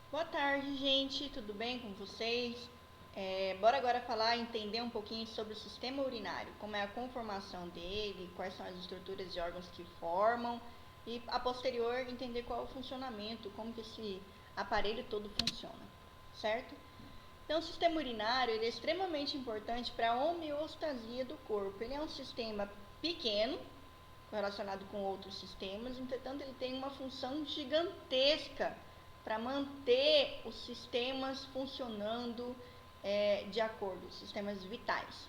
Boa tarde, gente. Tudo bem com vocês? Bora agora entender um pouquinho sobre o sistema urinário, como é a conformação dele, quais são as estruturas de órgãos que formam e, a posterior, entender qual é o funcionamento, como que esse aparelho todo funciona, certo? Então, o sistema urinário ele é extremamente importante para a homeostasia do corpo. Ele é um sistema pequeno, relacionado com outros sistemas, entretanto, ele tem uma função gigantesca para manter os sistemas funcionando de acordo, sistemas vitais,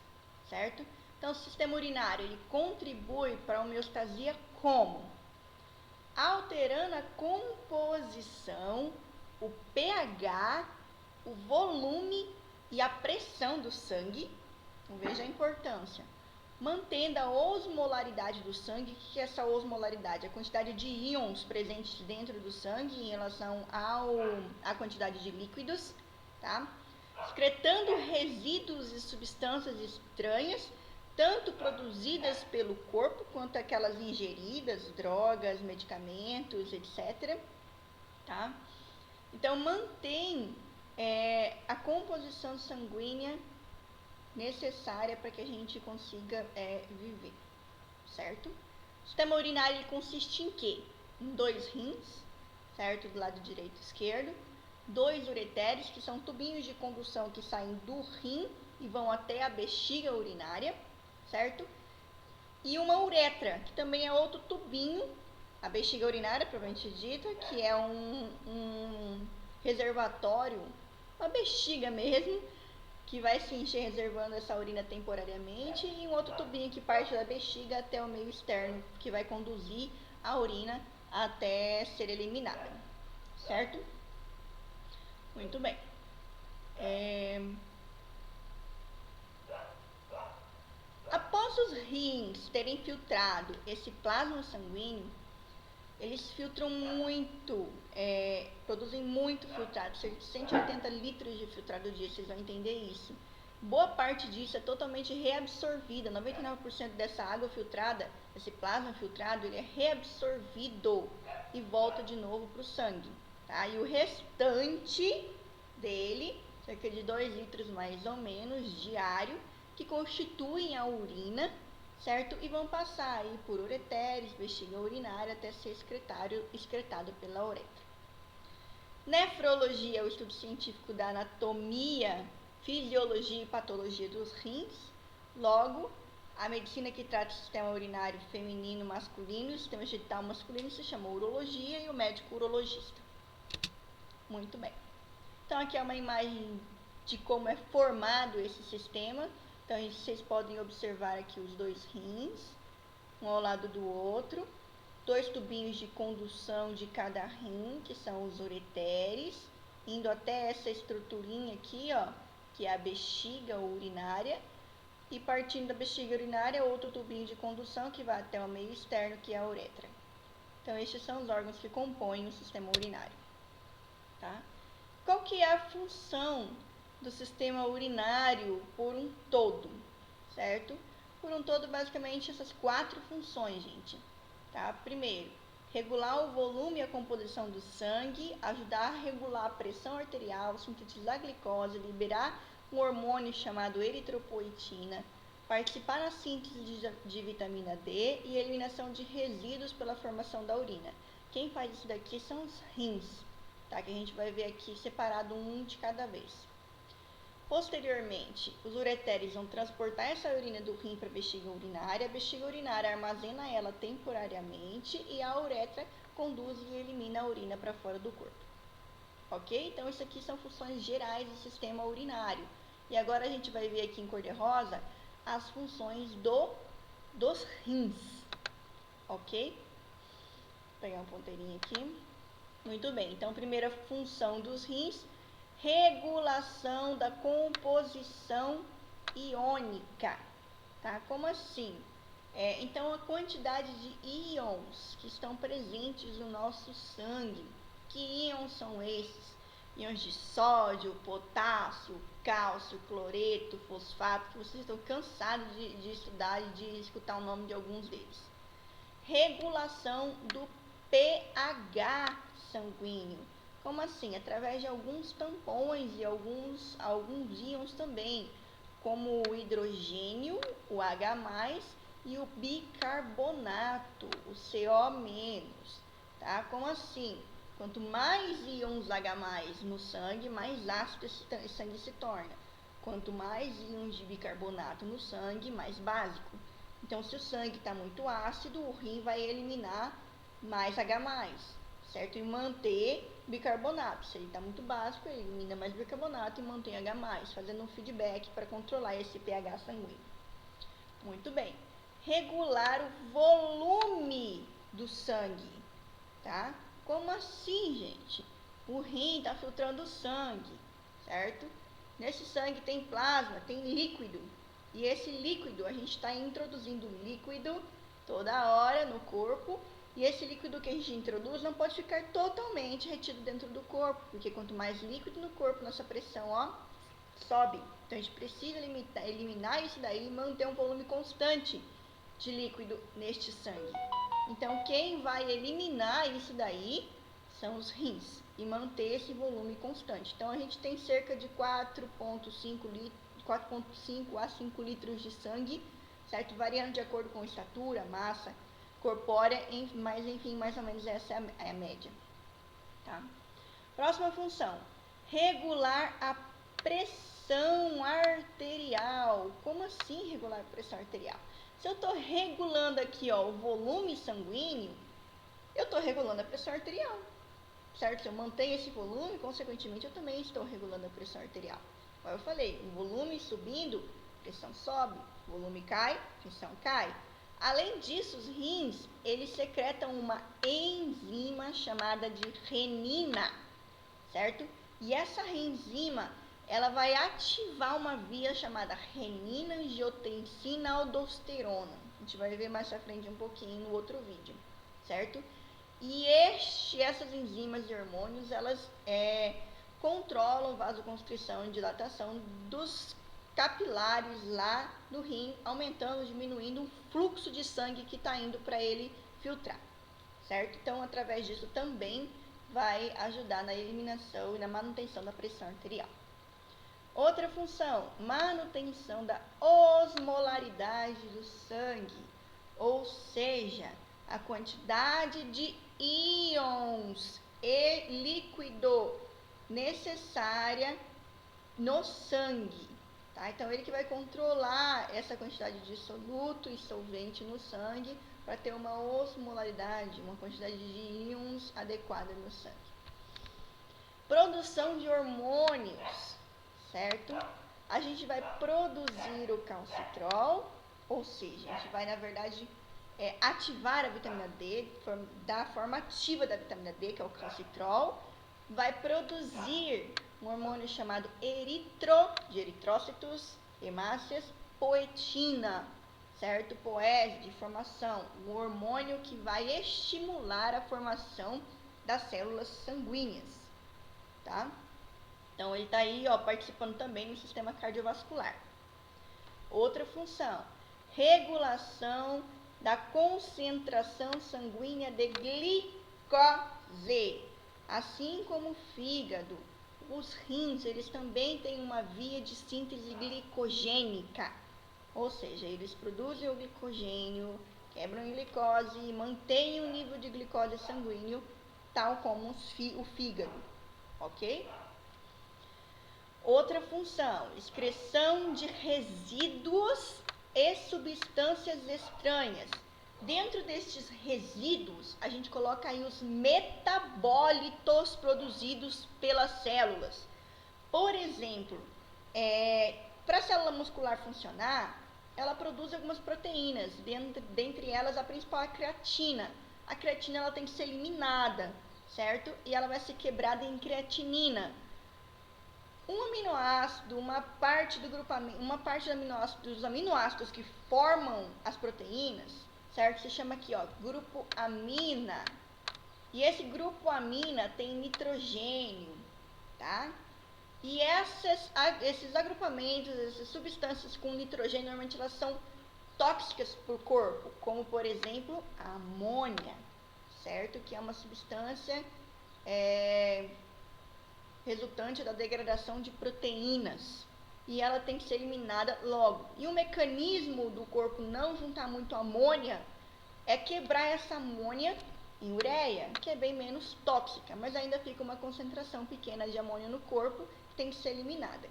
certo? Então, o sistema urinário ele contribui para a homeostasia como? Alterando a composição, o pH, o volume e a pressão do sangue. Então, veja a importância. Mantendo a osmolaridade do sangue. O que é essa osmolaridade? A quantidade de íons presentes dentro do sangue em relação à quantidade de líquidos, tá? Excretando resíduos e substâncias estranhas, tanto produzidas pelo corpo quanto aquelas ingeridas, drogas, medicamentos, etc. Tá? Então, mantém a composição sanguínea necessária para que a gente consiga viver, certo? O sistema urinário consiste em quê? Em 2 rins, certo? Do lado direito e esquerdo. 2 ureteres, que são tubinhos de condução que saem do rim e vão até a bexiga urinária, certo? E uma uretra, que também é outro tubinho, a bexiga urinária, propriamente dita, que é um reservatório, uma bexiga mesmo, que vai se encher reservando essa urina temporariamente, e um outro tubinho que parte da bexiga até o meio externo, que vai conduzir a urina até ser eliminada, certo? Muito bem. Após os rins terem filtrado esse plasma sanguíneo, eles filtram muito, produzem muito filtrado, cerca de 180 litros de filtrado ao dia, vocês vão entender isso. Boa parte disso é totalmente reabsorvida, 99% dessa água filtrada, esse plasma filtrado, ele é reabsorvido e volta de novo para o sangue. Tá? E o restante dele, cerca de 2 litros mais ou menos diário, que constituem a urina, certo? E vão passar aí por ureteres, bexiga urinária, até ser excretado pela uretra. Nefrologia é o estudo científico da anatomia, fisiologia e patologia dos rins. Logo, a medicina que trata o sistema urinário feminino, masculino, o sistema genital masculino se chama urologia e o médico urologista. Muito bem. Então, aqui é uma imagem de como é formado esse sistema. Então, vocês podem observar aqui os 2 rins, um ao lado do outro, 2 tubinhos de condução de cada rim, que são os ureteres, indo até essa estruturinha aqui, ó, que é a bexiga urinária, e partindo da bexiga urinária, outro tubinho de condução que vai até o meio externo, que é a uretra. Então, estes são os órgãos que compõem o sistema urinário, tá? Qual que é a função do sistema urinário por um todo, certo? Por um todo, basicamente, essas 4 funções, gente. Tá? Primeiro, regular o volume e a composição do sangue, ajudar a regular a pressão arterial, sintetizar a glicose, liberar um hormônio chamado eritropoetina, participar na síntese de vitamina D e eliminação de resíduos pela formação da urina. Quem faz isso daqui são os rins, tá? Que a gente vai ver aqui separado um de cada vez. Posteriormente, os ureteres vão transportar essa urina do rim para a bexiga urinária armazena ela temporariamente e a uretra conduz e elimina a urina para fora do corpo. Ok? Então, isso aqui são funções gerais do sistema urinário. E agora a gente vai ver aqui em cor de rosa as funções dos rins. Ok? Vou pegar uma ponteirinha aqui. Muito bem, então, primeira função dos rins, regulação da composição iônica, tá? Como assim? Então, a quantidade de íons que estão presentes no nosso sangue. Que íons são esses? Íons de sódio, potássio, cálcio, cloreto, fosfato, que vocês estão cansados de estudar e de escutar o nome de alguns deles. Regulação do pH sanguíneo. Como assim? Através de alguns tampões e alguns íons também, como o hidrogênio, o H+, e o bicarbonato, o CO-, tá? Como assim? Quanto mais íons H+ no sangue, mais ácido esse sangue se torna. Quanto mais íons de bicarbonato no sangue, mais básico. Então, se o sangue está muito ácido, o rim vai eliminar mais H+, certo? E manter bicarbonato. Se ele está muito básico, ele elimina mais bicarbonato e mantém H+, fazendo um feedback para controlar esse pH sanguíneo. Muito bem. Regular o volume do sangue, tá? Como assim, gente? O rim está filtrando o sangue, certo? Nesse sangue tem plasma, tem líquido. E esse líquido, a gente está introduzindo líquido toda hora no corpo. E esse líquido que a gente introduz não pode ficar totalmente retido dentro do corpo, porque quanto mais líquido no corpo, nossa pressão, ó, sobe. Então a gente precisa eliminar isso daí e manter um volume constante de líquido neste sangue. Então quem vai eliminar isso daí são os rins e manter esse volume constante. Então a gente tem cerca de 4,5 a 5 litros de sangue, certo? Variando de acordo com estatura, massa corpórea, mas enfim, mais ou menos essa é a média, tá? Próxima função, regular a pressão arterial. Como assim regular a pressão arterial? Se eu estou regulando aqui, ó, o volume sanguíneo, eu estou regulando a pressão arterial, certo? Se eu mantenho esse volume, consequentemente, eu também estou regulando a pressão arterial. Como eu falei, o volume subindo, pressão sobe, o volume cai, pressão cai. Além disso, os rins, eles secretam uma enzima chamada de renina, certo? E essa enzima, ela vai ativar uma via chamada renina-angiotensina-aldosterona. A gente vai ver mais pra frente um pouquinho no outro vídeo, certo? E essas enzimas e hormônios, elas controlam vasoconstrição e dilatação dos capilares lá no rim, aumentando, diminuindo o fluxo de sangue que está indo para ele filtrar, certo? Então, através disso também vai ajudar na eliminação e na manutenção da pressão arterial. Outra função, manutenção da osmolaridade do sangue, ou seja, a quantidade de íons e líquido necessária no sangue, tá? Então, ele que vai controlar essa quantidade de soluto e solvente no sangue para ter uma osmolaridade, uma quantidade de íons adequada no sangue. Produção de hormônios, certo? A gente vai produzir o calcitrol, ou seja, a gente vai, na verdade, ativar a vitamina D, da forma ativa da vitamina D, que é o calcitrol, vai produzir um hormônio chamado de eritrócitos, hemácias, poetina, certo? Poese, de formação, um hormônio que vai estimular a formação das células sanguíneas, tá? Então, ele está aí, ó, participando também no sistema cardiovascular. Outra função, regulação da concentração sanguínea de glicose. Assim como o fígado, os rins, eles também têm uma via de síntese glicogênica. Ou seja, eles produzem o glicogênio, quebram a glicose e mantêm o nível de glicose sanguíneo, tal como o fígado, ok? Outra função, excreção de resíduos e substâncias estranhas. Dentro destes resíduos, a gente coloca aí os metabólitos produzidos pelas células. Por exemplo, para a célula muscular funcionar, ela produz algumas proteínas, dentre elas a principal é a creatina. A creatina ela tem que ser eliminada, certo? E ela vai ser quebrada em creatinina. Um aminoácido, uma parte dos aminoácidos que formam as proteínas, certo? Se chama aqui, ó, grupo amina. E esse grupo amina tem nitrogênio, tá? E esses agrupamentos, essas substâncias com nitrogênio, normalmente elas são tóxicas para o corpo, como por exemplo a amônia, certo? Que é uma substância resultante da degradação de proteínas. E ela tem que ser eliminada logo. E o mecanismo do corpo não juntar muito amônia é quebrar essa amônia em ureia, que é bem menos tóxica, mas ainda fica uma concentração pequena de amônia no corpo que tem que ser eliminada,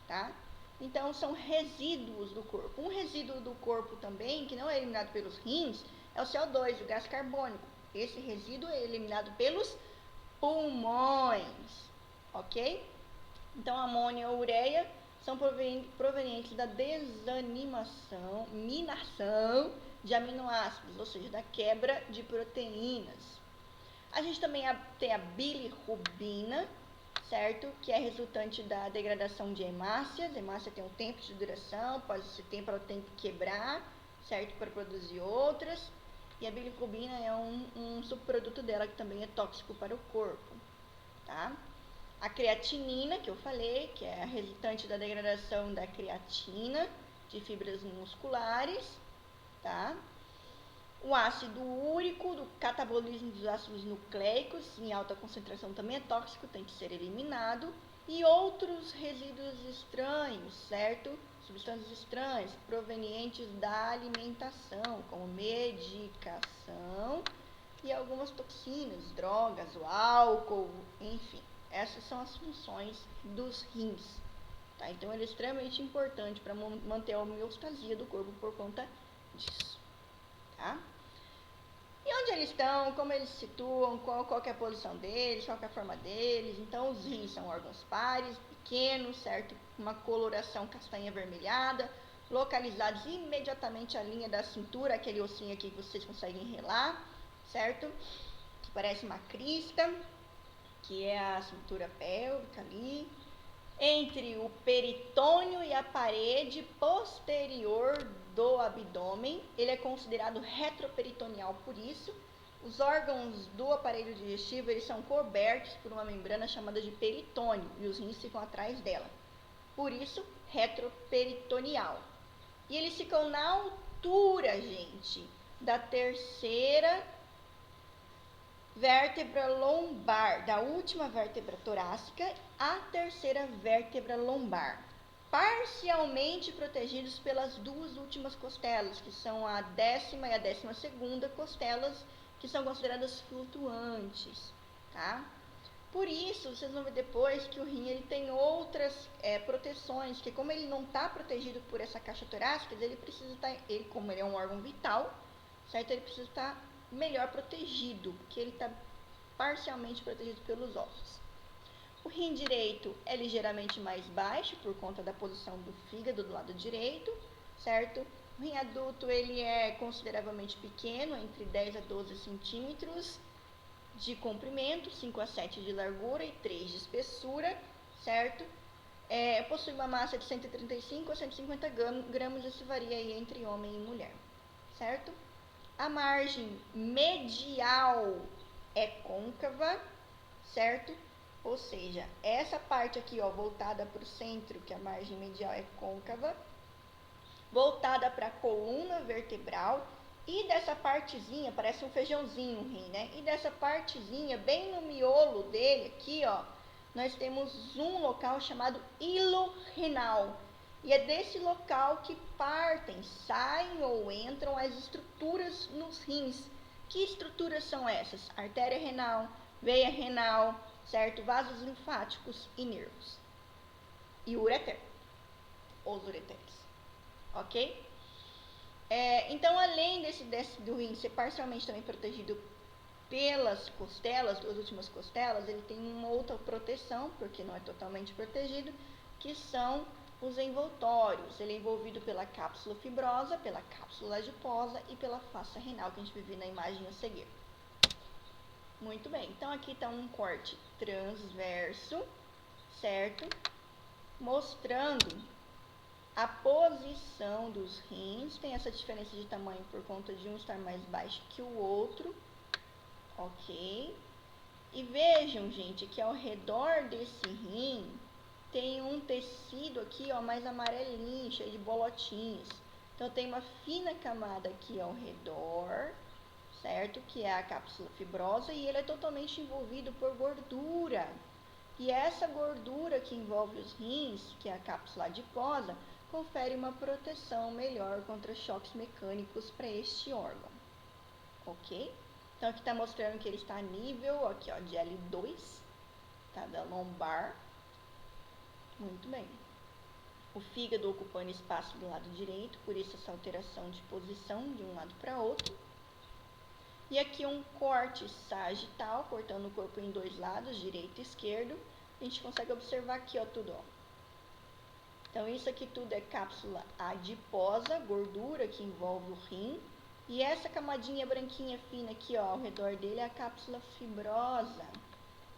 tá? Então, são resíduos do corpo. Um resíduo do corpo também, que não é eliminado pelos rins, é o CO2, o gás carbônico. Esse resíduo é eliminado pelos pulmões, ok? Então, amônia ou ureia são provenientes da desanimação, minação de aminoácidos, ou seja, da quebra de proteínas. A gente também tem a bilirrubina, certo? Que é resultante da degradação de hemácias. A hemácia tem um tempo de duração, após esse tempo ela tem que quebrar, certo? Para produzir outras. E a bilirrubina é um subproduto dela que também é tóxico para o corpo, tá? A creatinina, que eu falei, que é a resultante da degradação da creatina de fibras musculares, tá? O ácido úrico, do catabolismo dos ácidos nucleicos, em alta concentração também é tóxico, tem que ser eliminado. E outros resíduos estranhos, certo? Substâncias estranhas provenientes da alimentação, como medicação e algumas toxinas, drogas, o álcool, enfim. Essas são as funções dos rins, tá? Então, ele é extremamente importante para manter a homeostasia do corpo por conta disso, tá? E onde eles estão, como eles se situam, qual que é a posição deles, qual que é a forma deles. Então, os rins são órgãos pares, pequenos, certo? Uma coloração castanha avermelhada, localizados imediatamente à linha da cintura, aquele ossinho aqui que vocês conseguem relar, certo? Que parece uma crista, que é a cintura pélvica ali, entre o peritônio e a parede posterior do abdômen. Ele é considerado retroperitoneal por isso. Os órgãos do aparelho digestivo, eles são cobertos por uma membrana chamada de peritônio e os rins ficam atrás dela. Por isso, retroperitoneal. E eles ficam na altura, gente, da terceira vértebra lombar, da última vértebra torácica à terceira vértebra lombar, parcialmente protegidos pelas duas últimas costelas, que são a 10ª e a 12ª costelas, que são consideradas flutuantes, tá? Por isso, vocês vão ver depois que o rim ele tem outras proteções, que como ele não está protegido por essa caixa torácica, ele precisa estar, como ele é um órgão vital, certo? Ele precisa estar melhor protegido, porque ele está parcialmente protegido pelos ossos. O rim direito é ligeiramente mais baixo por conta da posição do fígado do lado direito, certo? O rim adulto ele é consideravelmente pequeno, entre 10 a 12 centímetros de comprimento, 5 a 7 de largura e 3 de espessura, certo? Possui uma massa de 135 a 150 gramas, isso varia aí entre homem e mulher, certo? A margem medial é côncava, certo? Ou seja, essa parte aqui, ó, voltada para o centro, que a margem medial é côncava, voltada para a coluna vertebral, e dessa partezinha, parece um feijãozinho o rim, né? E dessa partezinha, bem no miolo dele aqui, ó, nós temos um local chamado hilo renal. E é desse local que partem, saem ou entram as estruturas nos rins. Que estruturas são essas? Artéria renal, veia renal, certo? Vasos linfáticos e nervos. E ureter, os ureteres, ok? Então, além do rim ser parcialmente também protegido pelas costelas, duas últimas costelas, ele tem uma outra proteção, porque não é totalmente protegido, que são os envoltórios. Ele é envolvido pela cápsula fibrosa, pela cápsula adiposa e pela face renal, que a gente viu na imagem a seguir. Muito bem, então aqui está um corte transverso, certo? Mostrando a posição dos rins. Tem essa diferença de tamanho por conta de um estar mais baixo que o outro, ok? E vejam, gente, que ao redor desse rim tem um tecido aqui, ó, mais amarelinho, cheio de bolotinhos. Então, tem uma fina camada aqui ao redor, certo? Que é a cápsula fibrosa, e ele é totalmente envolvido por gordura. E essa gordura que envolve os rins, que é a cápsula adiposa, confere uma proteção melhor contra choques mecânicos para este órgão, ok? Então aqui está mostrando que ele está a nível aqui, ó, de L2, tá, da lombar. Muito bem. O fígado ocupando espaço do lado direito, por isso essa alteração de posição de um lado para outro. E aqui um corte sagital, cortando o corpo em dois lados, direito e esquerdo. A gente consegue observar aqui, ó, tudo, ó. Então, isso aqui tudo é cápsula adiposa, gordura que envolve o rim. E essa camadinha branquinha fina aqui, ó, ao redor dele é a cápsula fibrosa,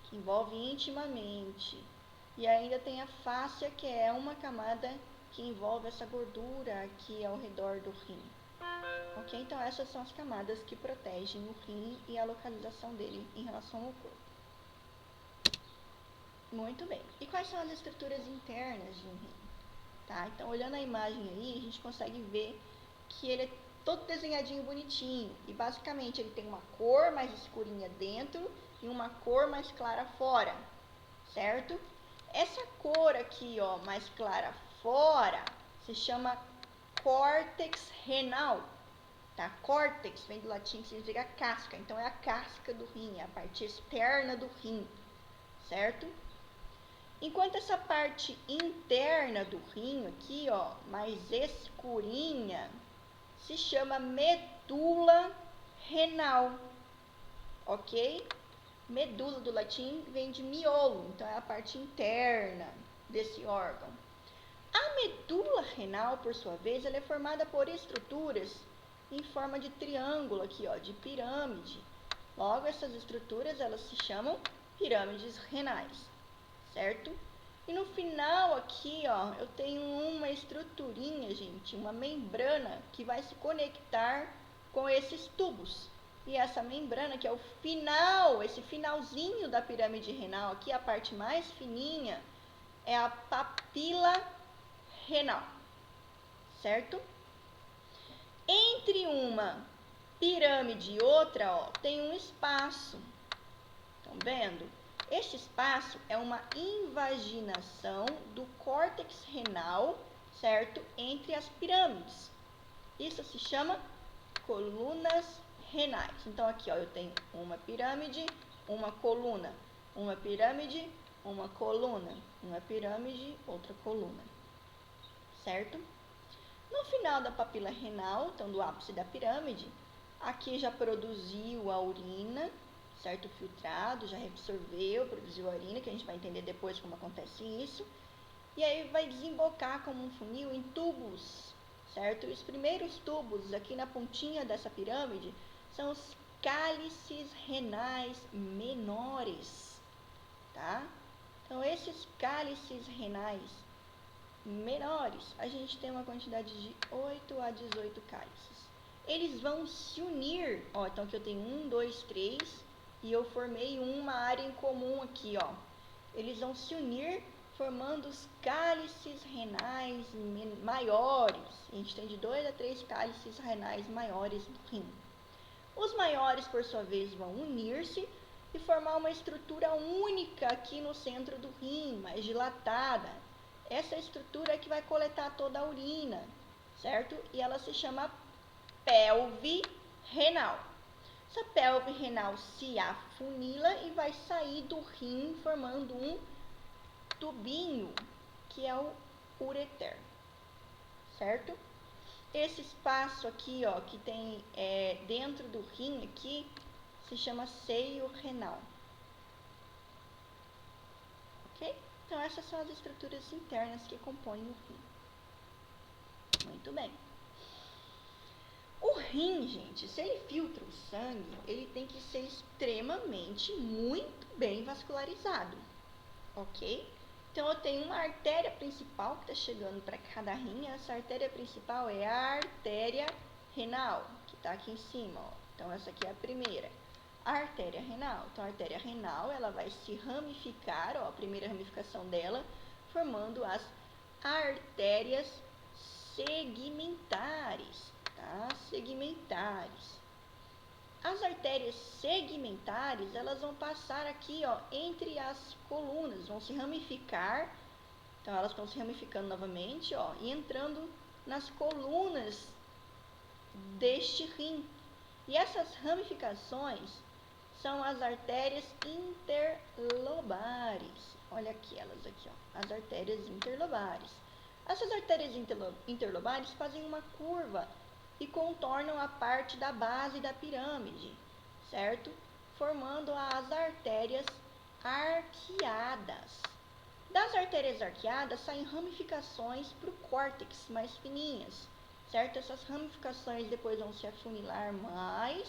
que envolve intimamente. E ainda tem a fáscia, que é uma camada que envolve essa gordura aqui ao redor do rim. Ok? Então, essas são as camadas que protegem o rim e a localização dele em relação ao corpo. Muito bem. E quais são as estruturas internas de um rim? Tá? Então, olhando a imagem aí, a gente consegue ver que ele é todo desenhadinho bonitinho. E, basicamente, ele tem uma cor mais escurinha dentro e uma cor mais clara fora. Certo? Essa cor aqui, ó, mais clara fora, se chama córtex renal. Tá? Córtex vem do latim que significa casca. Então, é a casca do rim, é a parte externa do rim. Certo? Enquanto essa parte interna do rim aqui, ó, mais escurinha, se chama medula renal, ok? Medula do latim vem de miolo, então é a parte interna desse órgão. A medula renal, por sua vez, ela é formada por estruturas em forma de triângulo aqui, ó, de pirâmide. Logo, essas estruturas, elas se chamam pirâmides renais, certo? E no final aqui, ó, eu tenho uma estruturinha, gente, uma membrana que vai se conectar com esses tubos. E essa membrana, que é o final, esse finalzinho da pirâmide renal aqui, a parte mais fininha, é a papila renal, certo? Entre uma pirâmide e outra, ó, tem um espaço. Estão vendo? Este espaço é uma invaginação do córtex renal, certo? Entre as pirâmides. Isso se chama colunas renais. Então, aqui, ó, eu tenho uma pirâmide, uma coluna. Uma pirâmide, uma coluna. Uma pirâmide, outra coluna. Certo? No final da papila renal, então do ápice da pirâmide, aqui já produziu a urina, certo? Filtrado, já reabsorveu, produziu a urina, que a gente vai entender depois como acontece isso. E aí vai desembocar como um funil em tubos, certo? E os primeiros tubos aqui na pontinha dessa pirâmide são os cálices renais menores, tá? Então, esses cálices renais menores, a gente tem uma quantidade de 8 a 18 cálices. Eles vão se unir, ó, então aqui eu tenho 1, 2, 3, e eu formei uma área em comum aqui, ó. Eles vão se unir formando os cálices renais maiores. A gente tem de 2 a 3 cálices renais maiores do rim. Os maiores, por sua vez, vão unir-se e formar uma estrutura única aqui no centro do rim, mais dilatada. Essa estrutura é que vai coletar toda a urina, certo? E ela se chama pelve renal. Essa pelve renal se afunila e vai sair do rim formando um tubinho, que é o ureter, certo? Esse espaço aqui, ó, que tem dentro do rim aqui, se chama seio renal. Ok? Então, essas são as estruturas internas que compõem o rim. Muito bem. O rim, gente, se ele filtra o sangue, ele tem que ser extremamente, muito bem vascularizado. Ok? Então, eu tenho uma artéria principal que está chegando para cada rim. Essa artéria principal é a artéria renal, que está aqui em cima, ó. Então, essa aqui é a primeira. A artéria renal. Então, a artéria renal, ela vai se ramificar, ó, a primeira ramificação dela, formando as artérias segmentares, tá? Segmentares. As artérias segmentares, elas vão passar aqui, ó, entre as colunas, vão se ramificar. Então, elas estão se ramificando novamente, ó, e entrando nas colunas deste rim. E essas ramificações são as artérias interlobares. Olha aqui elas aqui, ó, as artérias interlobares. Essas artérias interlobares fazem uma curva e contornam a parte da base da pirâmide, certo? Formando as artérias arqueadas. Das artérias arqueadas saem ramificações para o córtex mais fininhas, certo? Essas ramificações depois vão se afunilar mais,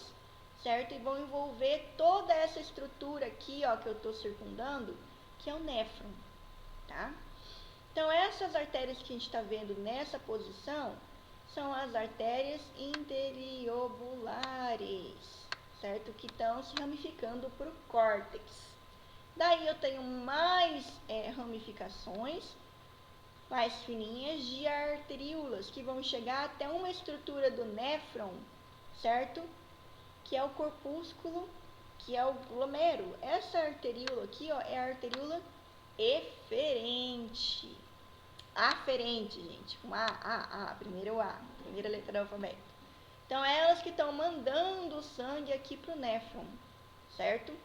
certo? E vão envolver toda essa estrutura aqui, ó, que eu estou circundando, que é o néfron, tá? Então, essas artérias que a gente está vendo nessa posição são as artérias interiobulares, certo? Que estão se ramificando para o córtex. Daí eu tenho mais ramificações, mais fininhas, de arteríolas, que vão chegar até uma estrutura do néfron, certo? Que é o corpúsculo, que é o glomero. Essa arteríola aqui, ó, é a arteríola eferente. Aferente, gente, com primeira letra do alfabeto. Então, elas que estão mandando o sangue aqui para o néfron, certo?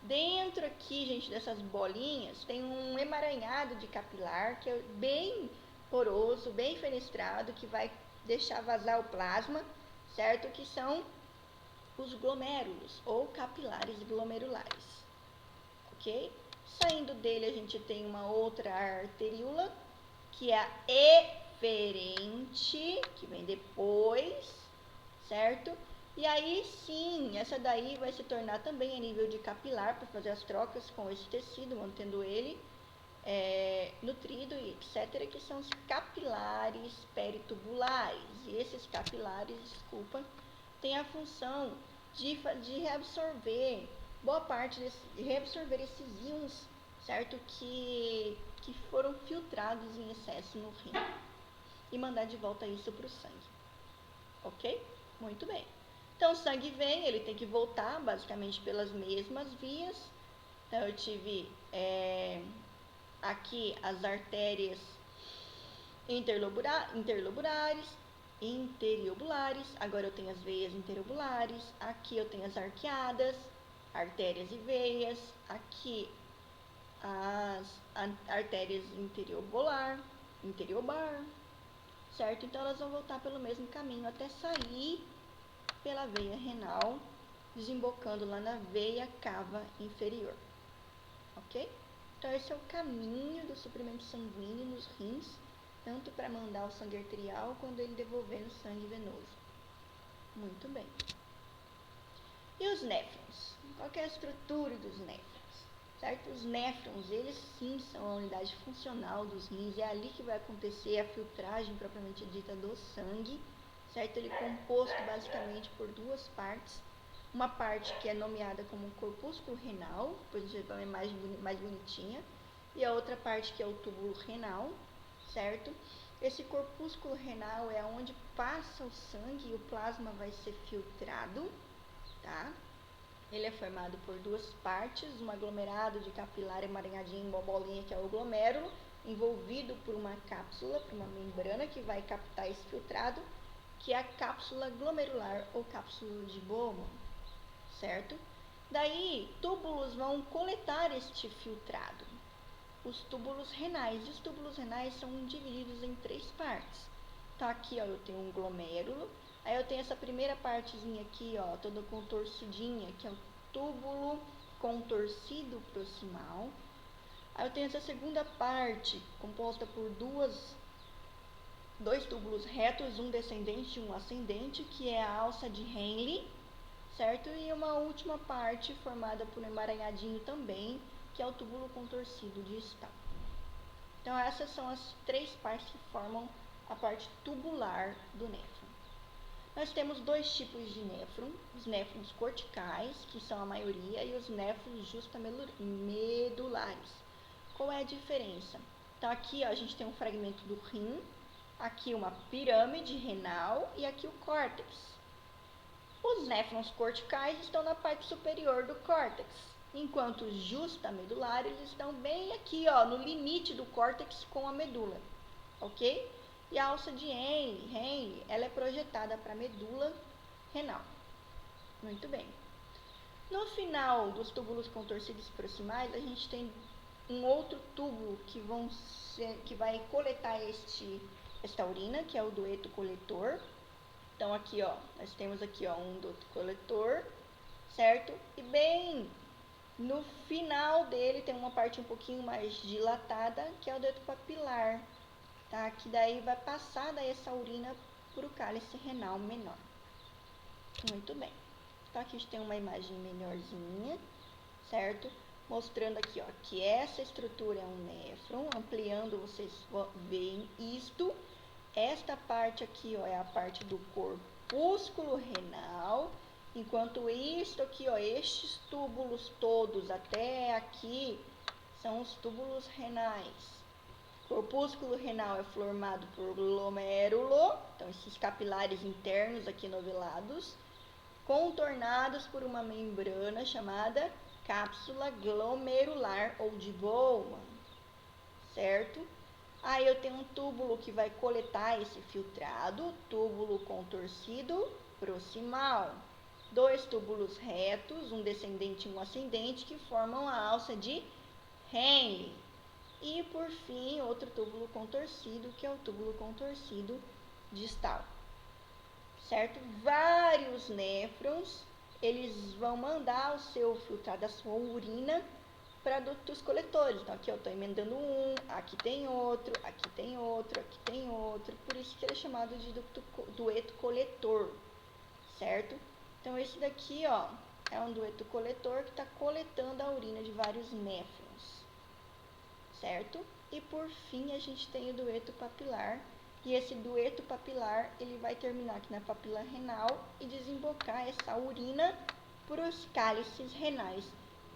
Dentro aqui, gente, dessas bolinhas, tem um emaranhado de capilar, que é bem poroso, bem fenestrado, que vai deixar vazar o plasma, certo? Que são os glomérulos, ou capilares glomerulares, ok? Saindo dele, a gente tem uma outra arteríola, que é a eferente, que vem depois, certo? E aí sim, essa daí vai se tornar também a nível de capilar, para fazer as trocas com esse tecido, mantendo ele nutrido e etc., que são os capilares peritubulares. E esses capilares, têm a função de reabsorver boa parte reabsorver esses íons, certo? Que foram filtrados em excesso no rim e mandar de volta isso para o sangue, ok? Muito bem. Então, o sangue vem, ele tem que voltar basicamente pelas mesmas vias. Então, eu tive aqui as artérias interlobulares, interiobulares. Agora eu tenho as veias interiobulares. Aqui eu tenho as arqueadas, artérias e veias. Aqui as artérias interiobar, certo? Então, elas vão voltar pelo mesmo caminho até sair pela veia renal, desembocando lá na veia cava inferior, ok? Então, esse é o caminho do suprimento sanguíneo nos rins, tanto para mandar o sangue arterial, quanto ele devolver o sangue venoso. Muito bem. E os néfrons? Qual que é a estrutura dos néfrons? Certo? Os néfrons, eles sim são a unidade funcional dos rins, é ali que vai acontecer a filtragem propriamente dita do sangue, certo? Ele é composto basicamente por duas partes, uma parte que é nomeada como corpúsculo renal, depois a gente vai ver uma imagem mais bonitinha, e a outra parte que é o túbulo renal, certo? Esse corpúsculo renal é onde passa o sangue e o plasma vai ser filtrado, tá? Ele é formado por duas partes, um aglomerado de capilar emaranhadinho, uma bolinha que é o glomérulo, envolvido por uma cápsula, por uma membrana que vai captar esse filtrado, que é a cápsula glomerular ou cápsula de Bowman, certo? Daí, túbulos vão coletar este filtrado, os túbulos renais. E os túbulos renais são divididos em três partes. Então, aqui, ó, eu tenho um glomérulo. Aí eu tenho essa primeira partezinha aqui, ó, toda contorcidinha, que é o túbulo contorcido proximal. Aí eu tenho essa segunda parte, composta por dois túbulos retos, um descendente e um ascendente, que é a alça de Henle, certo? E uma última parte formada por um emaranhadinho também, que é o túbulo contorcido distal. Então, essas são as três partes que formam a parte tubular do néfron. Nós temos dois tipos de néfron, os néfrons corticais, que são a maioria, e os néfrons justamedulares. Qual é a diferença? Então, aqui ó, a gente tem um fragmento do rim, aqui uma pirâmide renal e aqui o córtex. Os néfrons corticais estão na parte superior do córtex, enquanto os justamedulares estão bem aqui, ó, no limite do córtex com a medula, ok? E a alça de Henle, ela é projetada para a medula renal. Muito bem. No final dos túbulos contorcidos proximais, a gente tem um outro túbulo que vai coletar esta urina, que é o dueto coletor. Então, aqui, ó, nós temos aqui, ó, um duto coletor, certo? E bem no final dele tem uma parte um pouquinho mais dilatada, que é o duto papilar, tá? Que daí vai passar daí essa urina para o cálice renal menor. Muito bem. Então, aqui a gente tem uma imagem melhorzinha, certo? Mostrando aqui, ó, que essa estrutura é um néfron, ampliando, vocês veem isto. Esta parte aqui, ó, é a parte do corpúsculo renal, enquanto isto aqui, ó, estes túbulos todos até aqui são os túbulos renais. O corpúsculo renal é formado por glomérulo, então esses capilares internos aqui novelados, contornados por uma membrana chamada cápsula glomerular ou de Bowman, certo? Aí eu tenho um túbulo que vai coletar esse filtrado, túbulo contorcido proximal. Dois túbulos retos, um descendente e um ascendente, que formam a alça de Henle. E, por fim, outro túbulo contorcido, que é o túbulo contorcido distal. Certo? Vários néfrons, eles vão mandar o seu filtrado, a sua urina, para dutos coletores. Então, aqui eu estou emendando um, aqui tem outro, aqui tem outro, aqui tem outro. Por isso que ele é chamado de dueto coletor, certo? Então, esse daqui, ó, é um dueto coletor que está coletando a urina de vários néfrons, certo? E, por fim, a gente tem o dueto papilar. E esse dueto papilar, ele vai terminar aqui na papila renal e desembocar essa urina para os cálices renais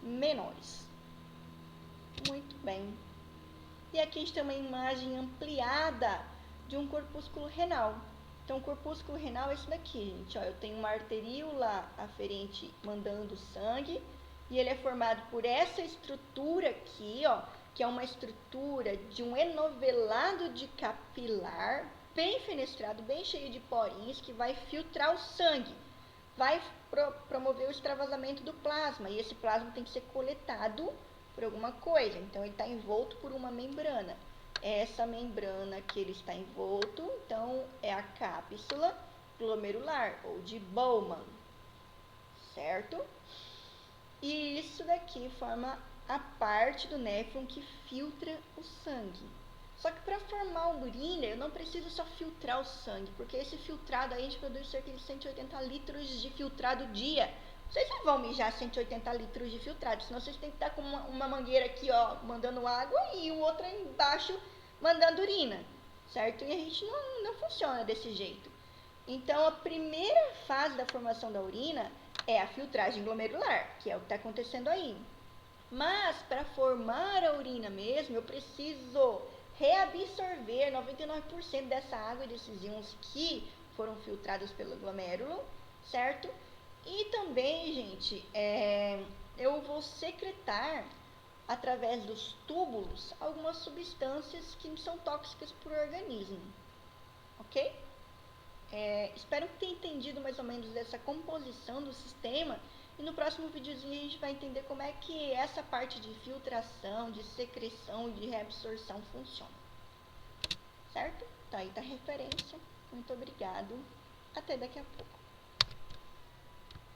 menores. Muito bem. E aqui a gente tem uma imagem ampliada de um corpúsculo renal. Então, o corpúsculo renal é esse daqui, gente. Ó, eu tenho uma arteríola aferente mandando sangue, e ele é formado por essa estrutura aqui, ó, que é uma estrutura de um enovelado de capilar, bem fenestrado, bem cheio de porinhos, que vai filtrar o sangue, vai promover o extravasamento do plasma, e esse plasma tem que ser coletado por alguma coisa, então ele está envolto por uma membrana. Essa membrana que ele está envolto, então, é a cápsula glomerular, ou de Bowman, certo? E isso daqui forma a parte do néfron que filtra o sangue. Só que para formar urina, eu não preciso só filtrar o sangue, porque esse filtrado aí a gente produz cerca de 180 litros de filtrado dia. Vocês não vão mijar 180 litros de filtrado, senão vocês têm que estar com uma mangueira aqui, ó, mandando água, e o outro aí embaixo mandando urina, certo? E a gente não funciona desse jeito. Então, a primeira fase da formação da urina é a filtragem glomerular, que é o que está acontecendo aí. Mas, para formar a urina mesmo, eu preciso reabsorver 99% dessa água e desses íons que foram filtrados pelo glomérulo, certo? E também, gente, eu vou secretar, através dos túbulos, algumas substâncias que são tóxicas para o organismo, ok? Espero que tenha entendido mais ou menos dessa composição do sistema, e no próximo videozinho a gente vai entender como é que essa parte de filtração, de secreção e de reabsorção funciona, certo? Então aí tá a referência. Muito obrigado. Até daqui a pouco.